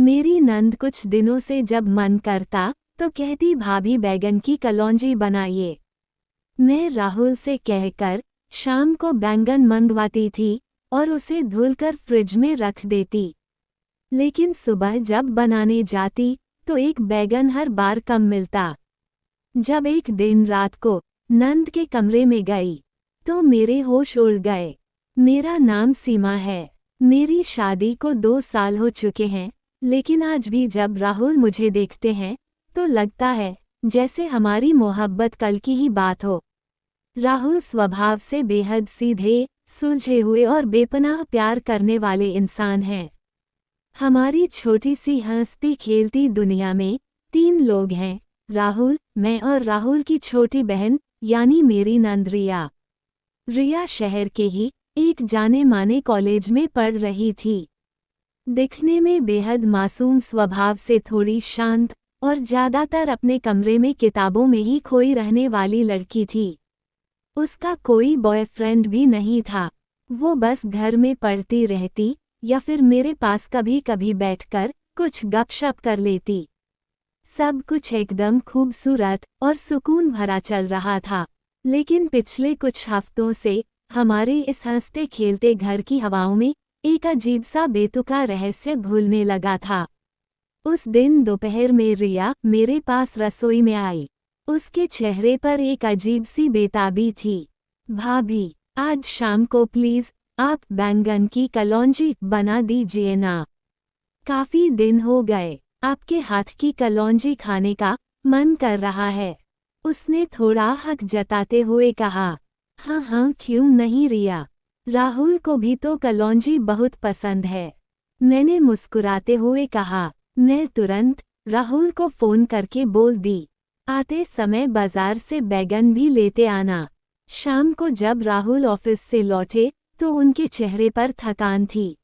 मेरी नंद कुछ दिनों से जब मन करता तो कहती भाभी बैंगन की कलौंजी बनाइए। मैं राहुल से कहकर शाम को बैंगन मंगवाती थी और उसे धुलकर फ्रिज में रख देती। लेकिन सुबह जब बनाने जाती तो एक बैंगन हर बार कम मिलता। जब एक दिन रात को नंद के कमरे में गई तो मेरे होश उड़ गए। मेरा नाम सीमा है। मेरी शादी को 2 साल हो चुके हैं, लेकिन आज भी जब राहुल मुझे देखते हैं तो लगता है जैसे हमारी मोहब्बत कल की ही बात हो। राहुल स्वभाव से बेहद सीधे, सुलझे हुए और बेपनाह प्यार करने वाले इंसान हैं। हमारी छोटी सी हंसती खेलती दुनिया में 3 लोग हैं, राहुल, मैं और राहुल की छोटी बहन यानी मेरी नंद रिया। रिया शहर के ही एक जाने माने कॉलेज में पढ़ रही थी। दिखने में बेहद मासूम स्वभाव से थोड़ी शांत और ज़्यादातर अपने कमरे में किताबों में ही खोई रहने वाली लड़की थी। उसका कोई बॉयफ्रेंड भी नहीं था। वो बस घर में पढ़ती रहती या फिर मेरे पास कभी कभी बैठकर कुछ गपशप कर लेती। सब कुछ एकदम खूबसूरत और सुकून भरा चल रहा था, लेकिन पिछले कुछ हफ्तों से हमारे इस हंसते खेलते घर की हवाओं में एक अजीब सा बेतुका रहस्य घुलने लगा था। उस दिन दोपहर में रिया मेरे पास रसोई में आई। उसके चेहरे पर एक अजीब सी बेताबी थी। भाभी, आज शाम को प्लीज आप बैंगन की कलौंजी बना दीजिए ना। काफी दिन हो गए, आपके हाथ की कलौंजी खाने का मन कर रहा है। उसने थोड़ा हक जताते हुए कहा। हाँ हाँ, क्यों नहीं रिया, राहुल को भी तो कलौंजी बहुत पसंद है, मैंने मुस्कुराते हुए कहा। मैं तुरंत राहुल को फोन करके बोल दी, आते समय बाजार से बैंगन भी लेते आना। शाम को जब राहुल ऑफिस से लौटे तो उनके चेहरे पर थकान थी,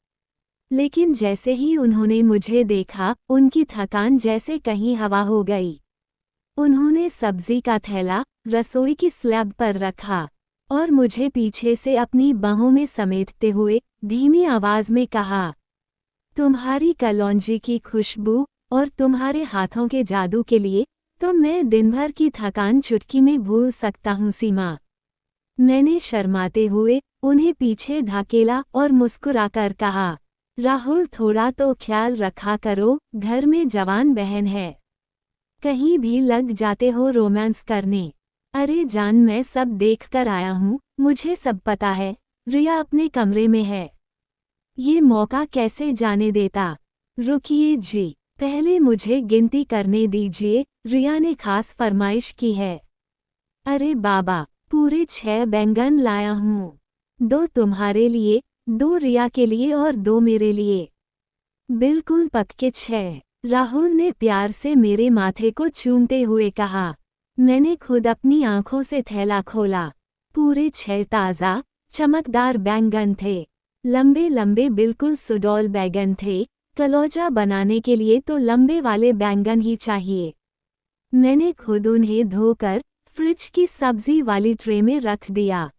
लेकिन जैसे ही उन्होंने मुझे देखा उनकी थकान जैसे कहीं हवा हो गई। उन्होंने सब्जी का थैला रसोई की स्लैब पर रखा और मुझे पीछे से अपनी बाहों में समेटते हुए धीमी आवाज में कहा, तुम्हारी कलौंजी की खुशबू और तुम्हारे हाथों के जादू के लिए तो मैं दिन भर की थकान चुटकी में भूल सकता हूँ सीमा। मैंने शर्माते हुए उन्हें पीछे धकेला और मुस्कुराकर कहा, राहुल थोड़ा तो ख्याल रखा करो, घर में जवान बहन है, कहीं भी लग जाते हो रोमांस करने। अरे जान, मैं सब देख कर आया हूँ, मुझे सब पता है। रिया अपने कमरे में है, ये मौका कैसे जाने देता। रुकिए जी, पहले मुझे गिनती करने दीजिए, रिया ने खास फरमाइश की है। अरे बाबा, पूरे 6 बैंगन लाया हूँ, 2 तुम्हारे लिए, 2 रिया के लिए और 2 मेरे लिए। बिल्कुल पक्के 6, राहुल ने प्यार से मेरे माथे को चूमते हुए कहा। मैंने खुद अपनी आंखों से थैला खोला। पूरे 6 ताज़ा चमकदार बैंगन थे, लंबे लंबे बिल्कुल सुडौल बैंगन थे। कलौंजा बनाने के लिए तो लंबे वाले बैंगन ही चाहिए। मैंने खुद उन्हें धोकर फ्रिज की सब्जी वाली ट्रे में रख दिया।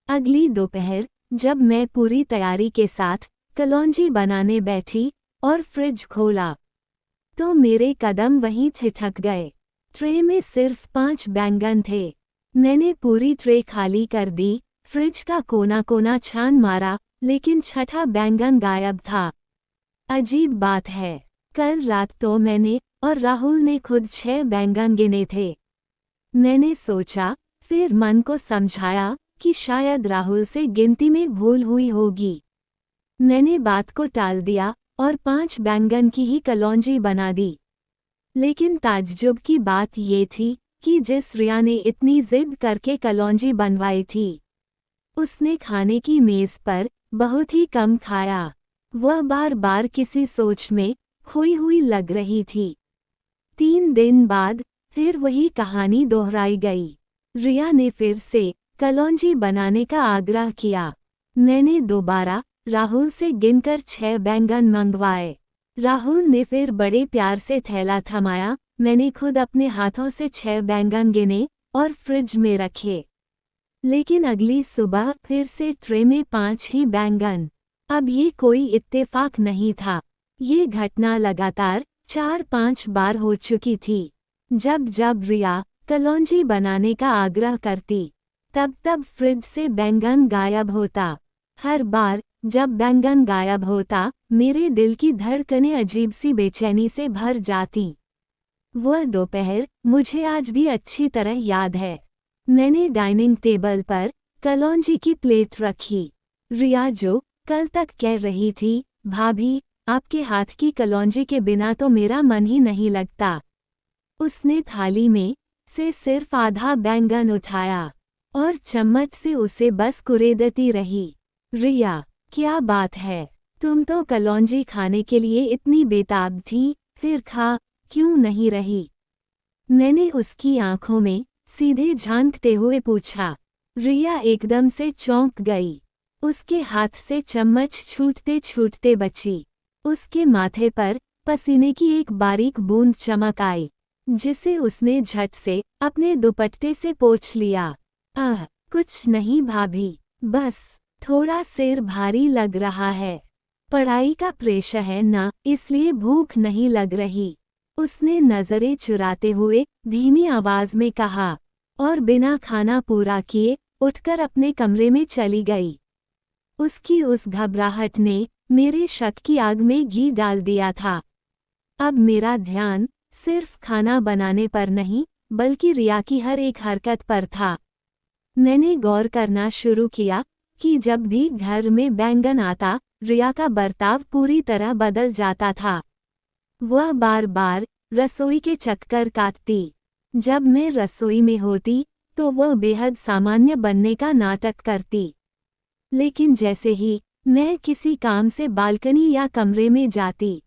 अगली दोपहर जब मैं पूरी तैयारी के साथ कलौंजी बनाने बैठी और फ्रिज खोला तो मेरे कदम वहीं ठिठक गए। ट्रे में सिर्फ 5 बैंगन थे। मैंने पूरी ट्रे खाली कर दी, फ्रिज का कोना कोना छान मारा, लेकिन छठा बैंगन गायब था। अजीब बात है, कल रात तो मैंने और राहुल ने खुद 6 बैंगन गिने थे। मैंने सोचा, फिर मन को समझाया कि शायद राहुल से गिनती में भूल हुई होगी। मैंने बात को टाल दिया और 5 बैंगन की ही कलौंजी बना दी। लेकिन ताज्जुब की बात ये थी कि जिस रिया ने इतनी जिद करके कलौंजी बनवाई थी, उसने खाने की मेज पर बहुत ही कम खाया। वह बार बार किसी सोच में खोई हुई लग रही थी। 3 दिन बाद फिर वही कहानी दोहराई गई। रिया ने फिर से कलौंजी बनाने का आग्रह किया। मैंने दोबारा राहुल से गिनकर 6 बैंगन मंगवाए। राहुल ने फिर बड़े प्यार से थैला थमाया। मैंने खुद अपने हाथों से 6 बैंगन गिने और फ्रिज में रखे। लेकिन अगली सुबह फिर से ट्रे में 5 ही बैंगन। अब ये कोई इत्तेफाक नहीं था, ये घटना लगातार 4-5 बार हो चुकी थी। जब जब रिया कलौंजी बनाने का आग्रह करती, तब तब फ्रिज से बैंगन गायब होता। हर बार जब बैंगन गायब होता, मेरे दिल की धड़कनें अजीब सी बेचैनी से भर जाती। वह दोपहर मुझे आज भी अच्छी तरह याद है। मैंने डाइनिंग टेबल पर कलौंजी की प्लेट रखी। रिया जो कल तक कह रही थी, भाभी आपके हाथ की कलौंजी के बिना तो मेरा मन ही नहीं लगता, उसने थाली में से सिर्फ आधा बैंगन उठाया और चम्मच से उसे बस कुरेदती रही। रिया, क्या बात है, तुम तो कलौंजी खाने के लिए इतनी बेताब थी, फिर खा क्यों नहीं रही? मैंने उसकी आंखों में सीधे झांकते हुए पूछा। रिया एकदम से चौंक गई। उसके हाथ से चम्मच छूटते छूटते बची। उसके माथे पर पसीने की एक बारीक बूंद चमक आई, जिसे उसने झट से अपने दुपट्टे से पोंछ लिया। कुछ नहीं भाभी, बस थोड़ा सिर भारी लग रहा है। पढ़ाई का प्रेशर है ना, इसलिए भूख नहीं लग रही, उसने नजरें चुराते हुए धीमी आवाज में कहा और बिना खाना पूरा किए उठकर अपने कमरे में चली गई। उसकी उस घबराहट ने मेरे शक की आग में घी डाल दिया था। अब मेरा ध्यान सिर्फ खाना बनाने पर नहीं, बल्कि रिया की हर एक हरकत पर था। मैंने गौर करना शुरू किया कि जब भी घर में बैंगन आता, रिया का बर्ताव पूरी तरह बदल जाता था। वह बार बार रसोई के चक्कर काटती। जब मैं रसोई में होती तो वह बेहद सामान्य बनने का नाटक करती, लेकिन जैसे ही मैं किसी काम से बालकनी या कमरे में जाती,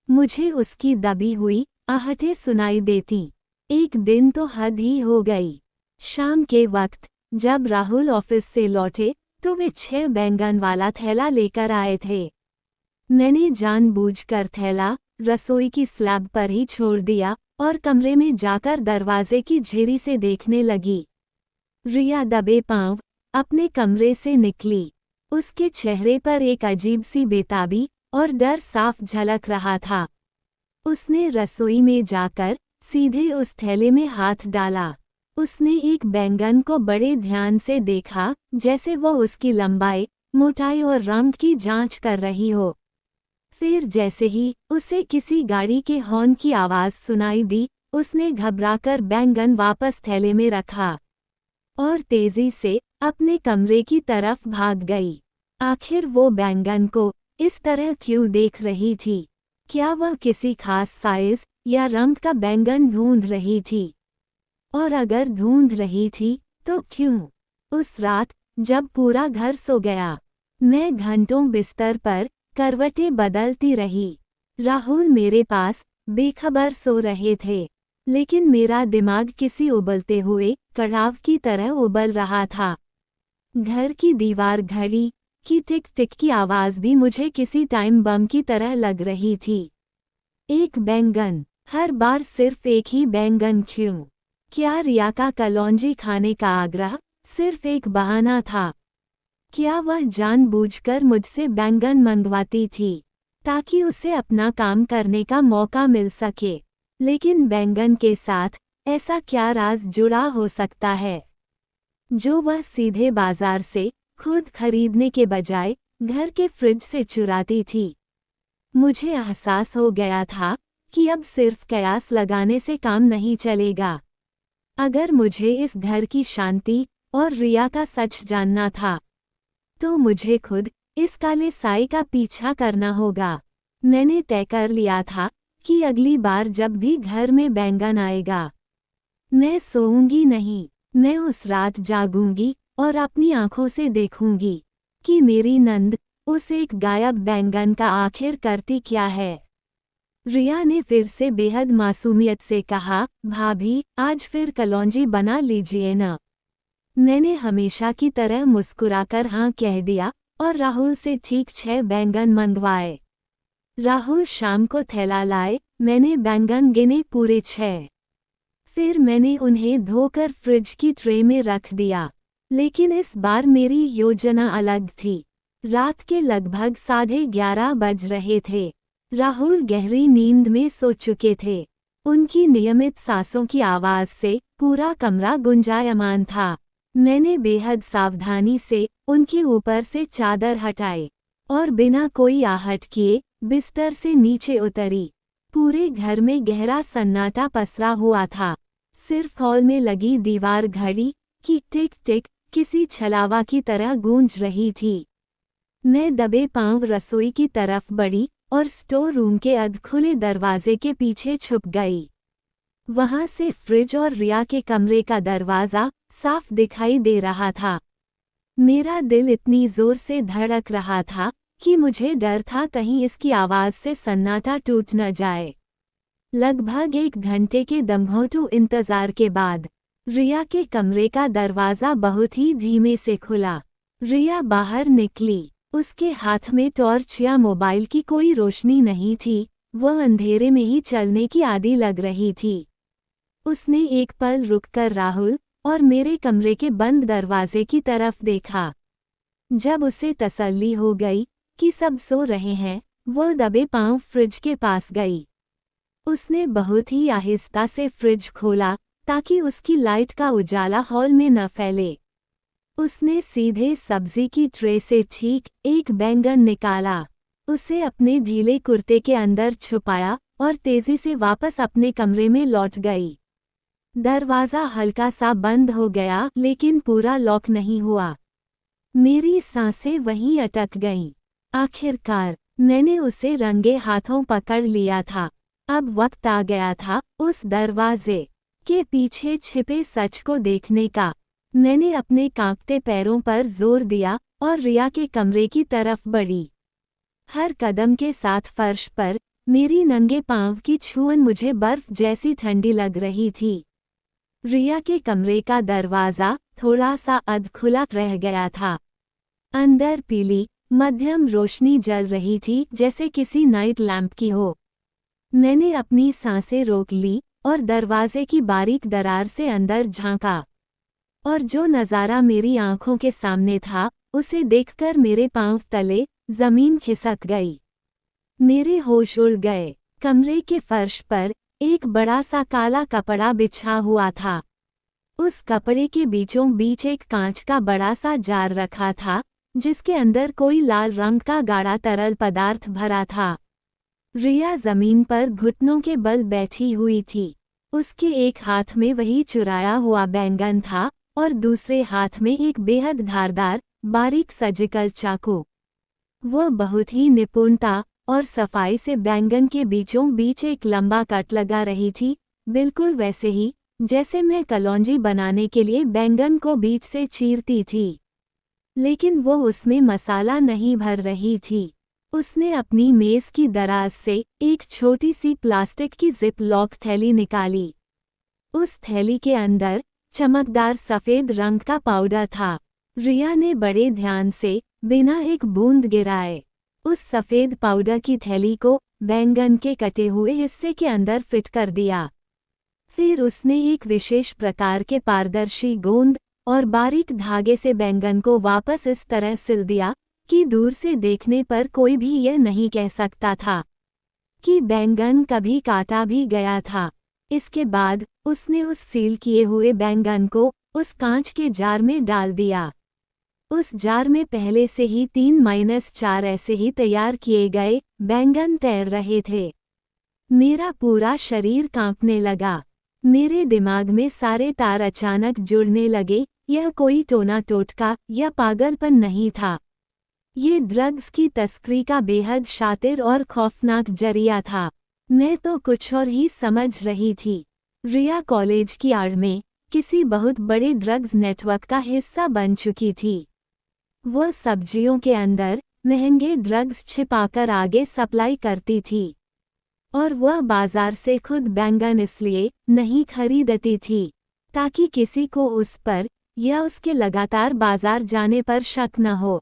मुझे उसकी दबी हुई आहटें सुनाई देती। एक दिन तो हद ही हो गई। शाम के वक्त जब राहुल ऑफिस से लौटे तो वे 6 बैंगन वाला थैला लेकर आए थे। मैंने जानबूझकर थैला रसोई की स्लैब पर ही छोड़ दिया और कमरे में जाकर दरवाजे की झिरी से देखने लगी। रिया दबे पांव अपने कमरे से निकली। उसके चेहरे पर एक अजीब सी बेताबी और डर साफ झलक रहा था। उसने रसोई में जाकर सीधे उस थैले में हाथ डाला। उसने एक बैंगन को बड़े ध्यान से देखा, जैसे वो उसकी लंबाई, मोटाई और रंग की जांच कर रही हो। फिर जैसे ही उसे किसी गाड़ी के हॉर्न की आवाज सुनाई दी, उसने घबराकर बैंगन वापस थैले में रखा और तेजी से अपने कमरे की तरफ भाग गई। आखिर वो बैंगन को इस तरह क्यों देख रही थी? क्या वह किसी खास साइज या रंग का बैंगन ढूंढ रही थी? और अगर ढूंढ रही थी तो क्यों? उस रात जब पूरा घर सो गया, मैं घंटों बिस्तर पर करवटें बदलती रही। राहुल मेरे पास बेखबर सो रहे थे, लेकिन मेरा दिमाग किसी उबलते हुए कड़ाव की तरह उबल रहा था। घर की दीवार घड़ी की टिक टिक की आवाज भी मुझे किसी टाइम बम की तरह लग रही थी। एक बैंगन, हर बार सिर्फ एक ही बैंगन क्यों? क्या रिया का कलौंजी खाने का आग्रह सिर्फ एक बहाना था? क्या वह जानबूझकर मुझसे बैंगन मंगवाती थी ताकि उसे अपना काम करने का मौका मिल सके? लेकिन बैंगन के साथ ऐसा क्या राज जुड़ा हो सकता है, जो वह सीधे बाजार से खुद खरीदने के बजाय घर के फ्रिज से चुराती थी? मुझे एहसास हो गया था कि अब सिर्फ कयास लगाने से काम नहीं चलेगा। अगर मुझे इस घर की शांति और रिया का सच जानना था, तो मुझे खुद इस काले साए का पीछा करना होगा। मैंने तय कर लिया था कि अगली बार जब भी घर में बैंगन आएगा, मैं सोऊंगी नहीं। मैं उस रात जागूंगी और अपनी आंखों से देखूंगी कि मेरी नंद उस एक गायब बैंगन का आखिर करती क्या है। रिया ने फिर से बेहद मासूमियत से कहा, भाभी आज फिर कलौंजी बना लीजिए ना। मैंने हमेशा की तरह मुस्कुराकर हाँ कह दिया और राहुल से ठीक 6 बैंगन मंगवाए। राहुल शाम को थैला लाए। मैंने बैंगन गिने पूरे 6। फिर मैंने उन्हें धोकर फ्रिज की ट्रे में रख दिया। लेकिन इस बार मेरी योजना अलग थी। रात के लगभग 11:30 बज रहे थे। राहुल गहरी नींद में सो चुके थे। उनकी नियमित सांसों की आवाज से पूरा कमरा गुंजायमान था। मैंने बेहद सावधानी से उनके ऊपर से चादर हटाई और बिना कोई आहट किए बिस्तर से नीचे उतरी। पूरे घर में गहरा सन्नाटा पसरा हुआ था। सिर्फ हॉल में लगी दीवार घड़ी की टिक टिक किसी छलावा की तरह गूंज रही थी। मैं दबे पांव रसोई की तरफ बढ़ी और स्टोर रूम के अधखुले दरवाजे के पीछे छुप गई। वहां से फ्रिज और रिया के कमरे का दरवाजा साफ दिखाई दे रहा था। मेरा दिल इतनी जोर से धड़क रहा था कि मुझे डर था कहीं इसकी आवाज से सन्नाटा टूट न जाए। लगभग 1 घंटे के दमघोंटू इंतजार के बाद रिया के कमरे का दरवाजा बहुत ही धीमे से खुला। रिया बाहर निकली। उसके हाथ में टॉर्च या मोबाइल की कोई रोशनी नहीं थी। वह अंधेरे में ही चलने की आदी लग रही थी। उसने एक पल रुककर राहुल और मेरे कमरे के बंद दरवाजे की तरफ देखा। जब उसे तसल्ली हो गई कि सब सो रहे हैं, वह दबे पांव फ्रिज के पास गई। उसने बहुत ही आहिस्ता से फ्रिज खोला ताकि उसकी लाइट का उजाला हॉल में न फैले। उसने सीधे सब्जी की ट्रे से ठीक एक बैंगन निकाला। उसे अपने ढीले कुर्ते के अंदर छुपाया और तेजी से वापस अपने कमरे में लौट गई। दरवाज़ा हल्का सा बंद हो गया लेकिन पूरा लॉक नहीं हुआ। मेरी सांसें वहीं अटक गईं। आखिरकार मैंने उसे रंगे हाथों पकड़ लिया था। अब वक्त आ गया था उस दरवाजे के पीछे छिपे सच को देखने का। मैंने अपने कांपते पैरों पर जोर दिया और रिया के कमरे की तरफ बढ़ी। हर कदम के साथ फर्श पर मेरी नंगे पांव की छुअन मुझे बर्फ जैसी ठंडी लग रही थी। रिया के कमरे का दरवाज़ा थोड़ा सा अधखुला रह गया था। अंदर पीली मध्यम रोशनी जल रही थी जैसे किसी नाइट लैंप की हो। मैंने अपनी सांसें रोक ली और दरवाजे की बारीक दरार से अंदर झांका। और जो नज़ारा मेरी आंखों के सामने था, उसे देखकर मेरे पांव तले जमीन खिसक गई। मेरे होश उड़ गए। कमरे के फर्श पर एक बड़ा सा काला कपड़ा बिछा हुआ था। उस कपड़े के बीचों बीच एक कांच का बड़ा सा जार रखा था जिसके अंदर कोई लाल रंग का गाढ़ा तरल पदार्थ भरा था। रिया जमीन पर घुटनों के बल बैठी हुई थी। उसके एक हाथ में वही चुराया हुआ बैंगन था और दूसरे हाथ में एक बेहद धारदार बारीक सर्जिकल चाकू। वह बहुत ही निपुणता और सफाई से बैंगन के बीचों बीच एक लंबा कट लगा रही थी, बिल्कुल वैसे ही जैसे मैं कलौंजी बनाने के लिए बैंगन को बीच से चीरती थी। लेकिन वो उसमें मसाला नहीं भर रही थी। उसने अपनी मेज की दराज से एक छोटी सी प्लास्टिक की जिप लॉक थैली निकाली। उस थैली के अंदर चमकदार सफ़ेद रंग का पाउडर था। रिया ने बड़े ध्यान से बिना एक बूंद गिराए उस सफ़ेद पाउडर की थैली को बैंगन के कटे हुए हिस्से के अंदर फिट कर दिया। फिर उसने एक विशेष प्रकार के पारदर्शी गोंद और बारीक धागे से बैंगन को वापस इस तरह सिल दिया कि दूर से देखने पर कोई भी यह नहीं कह सकता था कि बैंगन कभी काटा भी गया था। इसके बाद उसने उस सील किए हुए बैंगन को उस कांच के जार में डाल दिया। उस जार में पहले से ही 3-4 ऐसे ही तैयार किए गए बैंगन तैर रहे थे। मेरा पूरा शरीर कांपने लगा। मेरे दिमाग में सारे तार अचानक जुड़ने लगे। यह कोई टोना टोटका या पागलपन नहीं था। ये ड्रग्स की तस्करी का बेहद शातिर और खौफनाक जरिया था। मैं तो कुछ और ही समझ रही थी। रिया कॉलेज की आड़ में किसी बहुत बड़े ड्रग्स नेटवर्क का हिस्सा बन चुकी थी। वह सब्जियों के अंदर महंगे ड्रग्स छिपाकर आगे सप्लाई करती थी और वह बाजार से खुद बैंगन इसलिए नहीं खरीदती थी ताकि किसी को उस पर या उसके लगातार बाजार जाने पर शक न हो।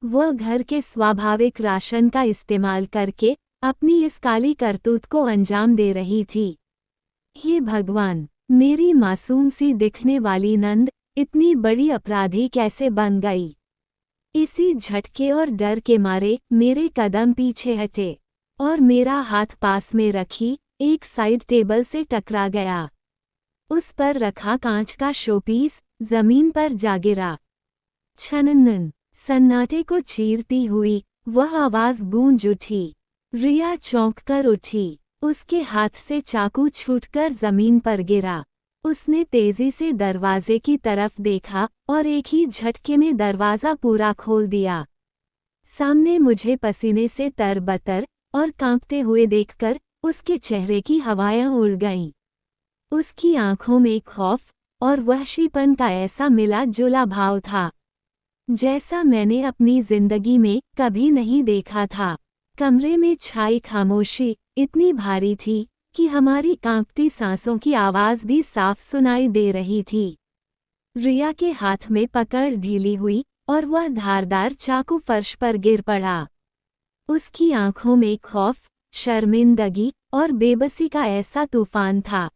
वह घर के स्वाभाविक राशन का इस्तेमाल करके अपनी इस काली करतूत को अंजाम दे रही थी। हे भगवान, मेरी मासूम सी दिखने वाली नंद इतनी बड़ी अपराधी कैसे बन गई? इसी झटके और डर के मारे मेरे कदम पीछे हटे। और मेरा हाथ पास में रखी एक साइड टेबल से टकरा गया। उस पर रखा कांच का शोपीस जमीन पर जा गिरा। छननन, सन्नाटे को चीरती हुई वह आवाज गूंज उठी। रिया चौंक कर उठी। उसके हाथ से चाकू छूटकर जमीन पर गिरा। उसने तेजी से दरवाजे की तरफ देखा और एक ही झटके में दरवाजा पूरा खोल दिया। सामने मुझे पसीने से तरबतर और कांपते हुए देखकर उसके चेहरे की हवाएं उड़ गईं। उसकी आंखों में खौफ और वहशीपन का ऐसा मिला जुला भाव था जैसा मैंने अपनी जिंदगी में कभी नहीं देखा था। कमरे में छाई खामोशी इतनी भारी थी कि हमारी कांपती सांसों की आवाज भी साफ सुनाई दे रही थी। रिया के हाथ में पकड़ ढीली हुई और वह धारदार चाकू फर्श पर गिर पड़ा। उसकी आंखों में खौफ, शर्मिंदगी और बेबसी का ऐसा तूफान था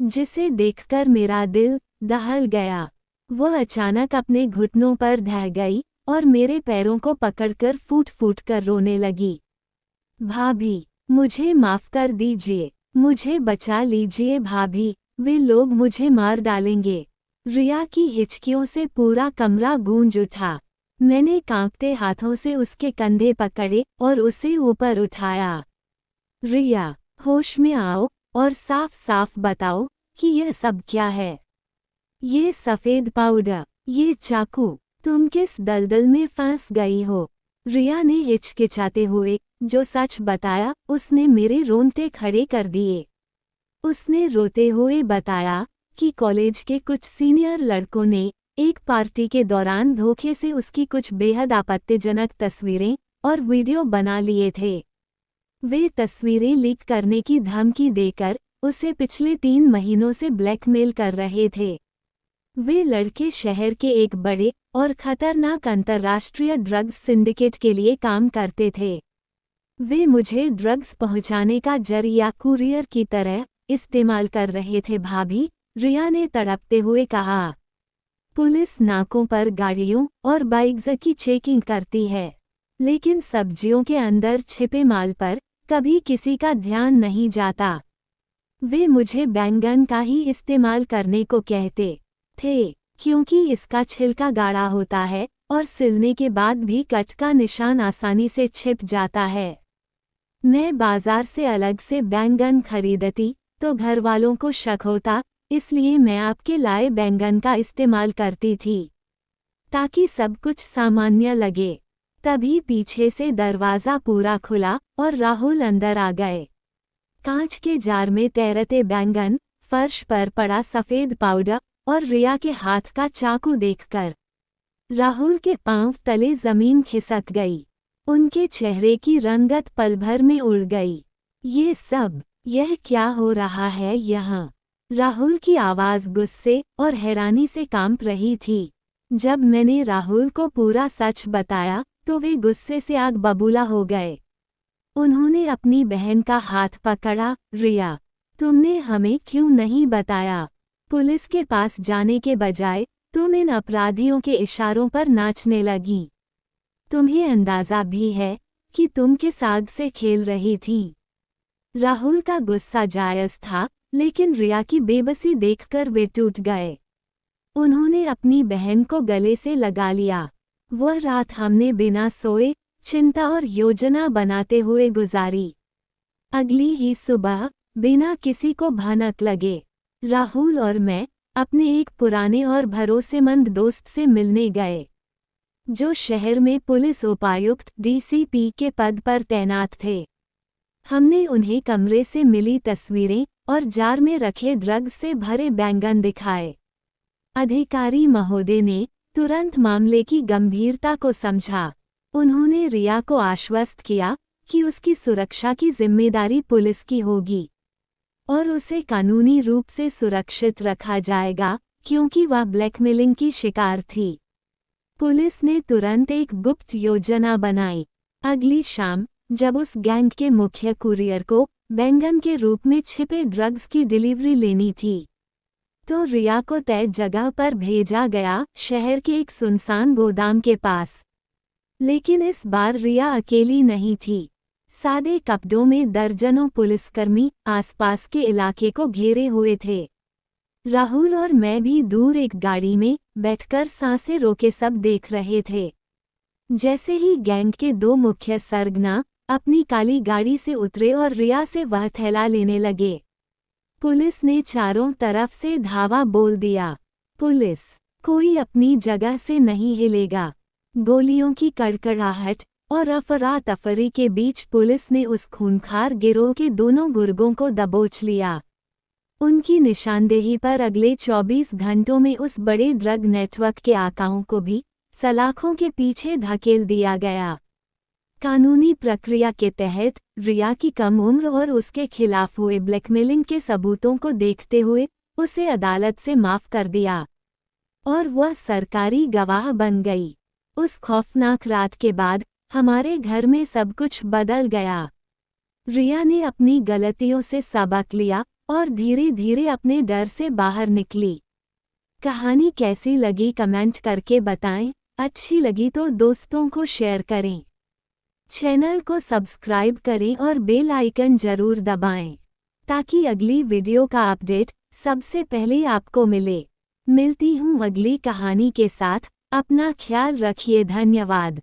जिसे देखकर मेरा दिल दहल गया। वह अचानक अपने घुटनों पर ढह गई और मेरे पैरों को पकड़कर फूट फूट कर रोने लगी। भाभी, मुझे माफ कर दीजिए, मुझे बचा लीजिए भाभी, वे लोग मुझे मार डालेंगे। रिया की हिचकियों से पूरा कमरा गूंज उठा। मैंने कांपते हाथों से उसके कंधे पकड़े और उसे ऊपर उठाया। रिया, होश में आओ और साफ साफ बताओ कि यह सब क्या है। ये सफ़ेद पाउडर, ये चाकू, तुम किस दलदल में फंस गई हो। रिया ने हिचकिचाते हुए जो सच बताया उसने मेरे रोंगटे खड़े कर दिए। उसने रोते हुए बताया कि कॉलेज के कुछ सीनियर लड़कों ने एक पार्टी के दौरान धोखे से उसकी कुछ बेहद आपत्तिजनक तस्वीरें और वीडियो बना लिए थे। वे तस्वीरें लीक करने की धमकी देकर उसे पिछले 3 महीनों से ब्लैकमेल कर रहे थे। वे लड़के शहर के एक बड़े और खतरनाक अंतर्राष्ट्रीय ड्रग्स सिंडिकेट के लिए काम करते थे। वे मुझे ड्रग्स पहुंचाने का जरिया कुरियर की तरह इस्तेमाल कर रहे थे भाभी, रिया ने तड़पते हुए कहा। पुलिस नाकों पर गाड़ियों और बाइक्स की चेकिंग करती है, लेकिन सब्जियों के अंदर छिपे माल पर कभी किसी का ध्यान नहीं जाता। वे मुझे बैंगन का ही इस्तेमाल करने को कहते थे, क्योंकि इसका छिलका गाढ़ा होता है और सिलने के बाद भी कट का निशान आसानी से छिप जाता है। मैं बाजार से अलग से बैंगन खरीदती तो घर वालों को शक होता, इसलिए मैं आपके लाए बैंगन का इस्तेमाल करती थी ताकि सब कुछ सामान्य लगे। तभी पीछे से दरवाज़ा पूरा खुला और राहुल अंदर आ गए। कांच के जार में तैरते बैंगन, फर्श पर पड़ा सफ़ेद पाउडर और रिया के हाथ का चाकू देखकर राहुल के पांव तले जमीन खिसक गई। उनके चेहरे की रंगत पल भर में उड़ गई। यह क्या हो रहा है यहाँ? राहुल की आवाज़ गुस्से और हैरानी से कांप रही थी। जब मैंने राहुल को पूरा सच बताया तो वे गुस्से से आग बबूला हो गए। उन्होंने अपनी बहन का हाथ पकड़ा। रिया, तुमने हमें क्यों नहीं बताया? पुलिस के पास जाने के बजाय तुम इन अपराधियों के इशारों पर नाचने लगीं। तुम्हें अंदाज़ा भी है कि तुम किस आग से खेल रही थीं। राहुल का गुस्सा जायज़ था, लेकिन रिया की बेबसी देखकर वे टूट गए। उन्होंने अपनी बहन को गले से लगा लिया। वह रात हमने बिना सोए, चिंता और योजना बनाते हुए गुजारी। अगली ही सुबह, बिना किसी को भनक लगे, राहुल और मैं अपने एक पुराने और भरोसेमंद दोस्त से मिलने गए, जो शहर में पुलिस उपायुक्त डीसीपी के पद पर तैनात थे। हमने उन्हें कमरे से मिली तस्वीरें और जार में रखे ड्रग्स से भरे बैंगन दिखाए। अधिकारी महोदय ने तुरंत मामले की गंभीरता को समझा। उन्होंने रिया को आश्वस्त किया कि उसकी सुरक्षा की जिम्मेदारी पुलिस की होगी और उसे कानूनी रूप से सुरक्षित रखा जाएगा, क्योंकि वह ब्लैकमेलिंग की शिकार थी। पुलिस ने तुरंत एक गुप्त योजना बनाई। अगली शाम, जब उस गैंग के मुख्य कुरियर को बैंगन के रूप में छिपे ड्रग्स की डिलीवरी लेनी थी, तो रिया को तय जगह पर भेजा गया, शहर के एक सुनसान गोदाम के पास। लेकिन इस बार रिया अकेली नहीं थी। सादे कपड़ों में दर्जनों पुलिसकर्मी आसपास के इलाके को घेरे हुए थे। राहुल और मैं भी दूर एक गाड़ी में बैठकर सांसें रोके सब देख रहे थे। जैसे ही गैंग के 2 मुख्य सरगना अपनी काली गाड़ी से उतरे और रिया से वह थैला लेने लगे, पुलिस ने चारों तरफ से धावा बोल दिया। पुलिस, कोई अपनी जगह से नहीं हिलेगा। गोलियों की कड़कड़ाहट और अफरा-तफरी के बीच पुलिस ने उस खूंखार गिरोह के दोनों गुर्गों को दबोच लिया। उनकी निशानदेही पर अगले 24 घंटों में उस बड़े ड्रग नेटवर्क के आकाओं को भी सलाखों के पीछे धकेल दिया गया। कानूनी प्रक्रिया के तहत रिया की कम उम्र और उसके खिलाफ हुए ब्लैकमेलिंग के सबूतों को देखते हुए उसे अदालत से माफ कर दिया और वह सरकारी गवाह बन गई। उस खौफनाक रात के बाद हमारे घर में सब कुछ बदल गया। रिया ने अपनी गलतियों से सबक लिया और धीरे धीरे अपने डर से बाहर निकली। कहानी कैसी लगी कमेंट करके बताएं। अच्छी लगी तो दोस्तों को शेयर करें। चैनल को सब्सक्राइब करें और बेल आइकन जरूर दबाएं ताकि अगली वीडियो का अपडेट सबसे पहले आपको मिले। मिलती हूँ अगली कहानी के साथ। अपना ख्याल रखिए। धन्यवाद।